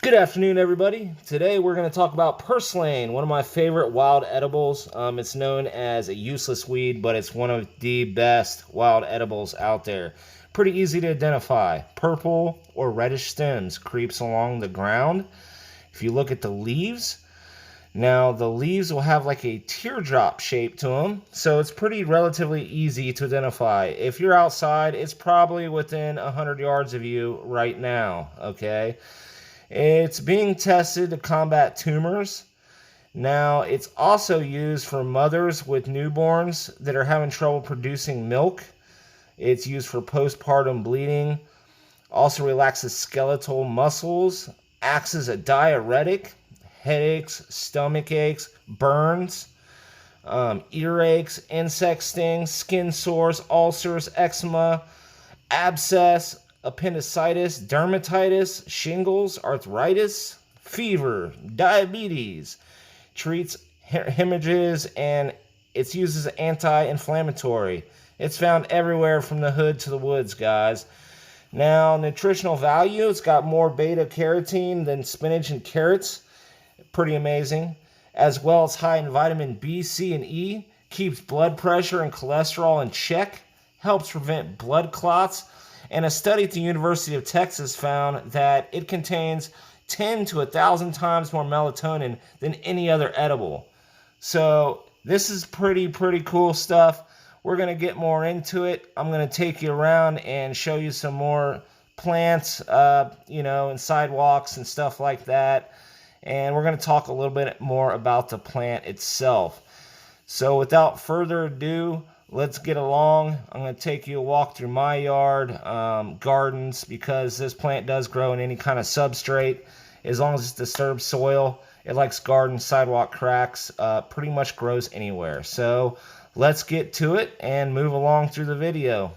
Good afternoon, everybody. Today we're going to talk about Purslane, one of my favorite wild edibles. It's known as a useless weed, but it's one of the best wild edibles out there. Pretty easy to identify. Purple or reddish stems creeps along the ground. If you look at the leaves, now the leaves will have like a teardrop shape to them, so it's pretty relatively easy to identify. If you're outside, it's probably within 100 yards of you right now, okay? It's being tested to combat tumors. Now, it's also used for mothers with newborns that are having trouble producing milk. It's used for postpartum bleeding. Also relaxes skeletal muscles. Acts as a diuretic. Headaches, stomach aches, burns, earaches, insect stings, skin sores, ulcers, eczema, abscess, appendicitis, dermatitis, shingles, arthritis, fever, diabetes, treats hemorrhages, and it's used as an anti-inflammatory. It's found everywhere from the hood to the woods, guys. Now, nutritional value, it's got more beta-carotene than spinach and carrots. Pretty amazing. As well as high in vitamin B, C, and E. Keeps blood pressure and cholesterol in check. Helps prevent blood clots. And a study at the University of Texas found that it contains 10 to 1,000 times more melatonin than any other edible. So this is pretty cool stuff. We're going to get more into it. I'm going to take you around and show you some more plants, and sidewalks and stuff like that. And we're going to talk a little bit more about the plant itself. So without further ado, let's get along. I'm going to take you a walk through my yard, gardens, because this plant does grow in any kind of substrate. As long as it's disturbed soil, it likes gardens, sidewalk cracks, pretty much grows anywhere. So let's get to it and move along through the video.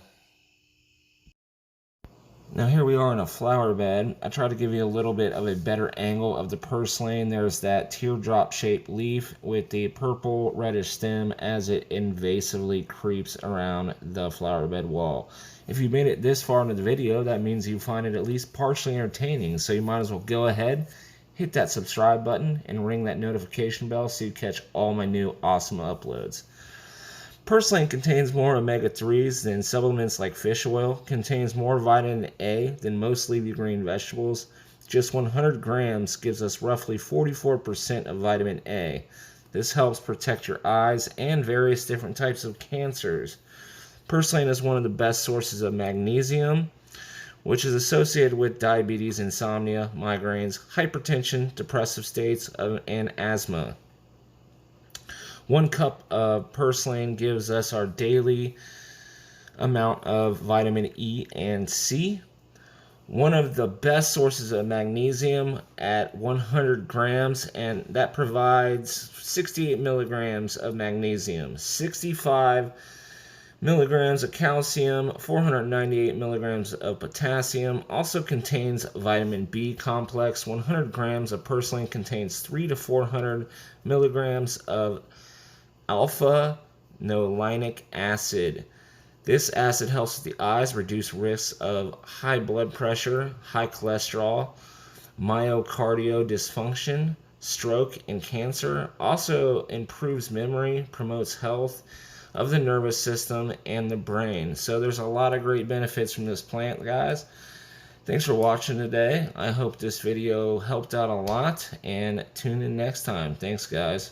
Now here we are in a flower bed. I tried to give you a little bit of a better angle of the purslane. There's that teardrop shaped leaf with the purple reddish stem as it invasively creeps around the flower bed wall. If you made it this far into the video, that means you find it at least partially entertaining, so you might as well go ahead, hit that subscribe button, and ring that notification bell so you catch all my new awesome uploads. Purslane contains more omega-3s than supplements like fish oil, contains more vitamin A than most leafy green vegetables. Just 100 grams gives us roughly 44% of vitamin A. This helps protect your eyes and various different types of cancers. Purslane is one of the best sources of magnesium, which is associated with diabetes, insomnia, migraines, hypertension, depressive states, and asthma. 1 cup of purslane gives us our daily amount of vitamin E and C. One of the best sources of magnesium at 100 grams, and that provides 68 milligrams of magnesium, 65 milligrams of calcium, 498 milligrams of potassium. Also contains vitamin B complex. 100 grams of purslane contains 300 to 400 milligrams of alpha-nolinic acid. This acid helps with the eyes, reduce risks of high blood pressure, high cholesterol, myocardial dysfunction, stroke, and cancer. Also improves memory, promotes health of the nervous system and the brain. So there's a lot of great benefits from this plant, guys. Thanks for watching today. I hope this video helped out a lot, and tune in next time. Thanks, guys.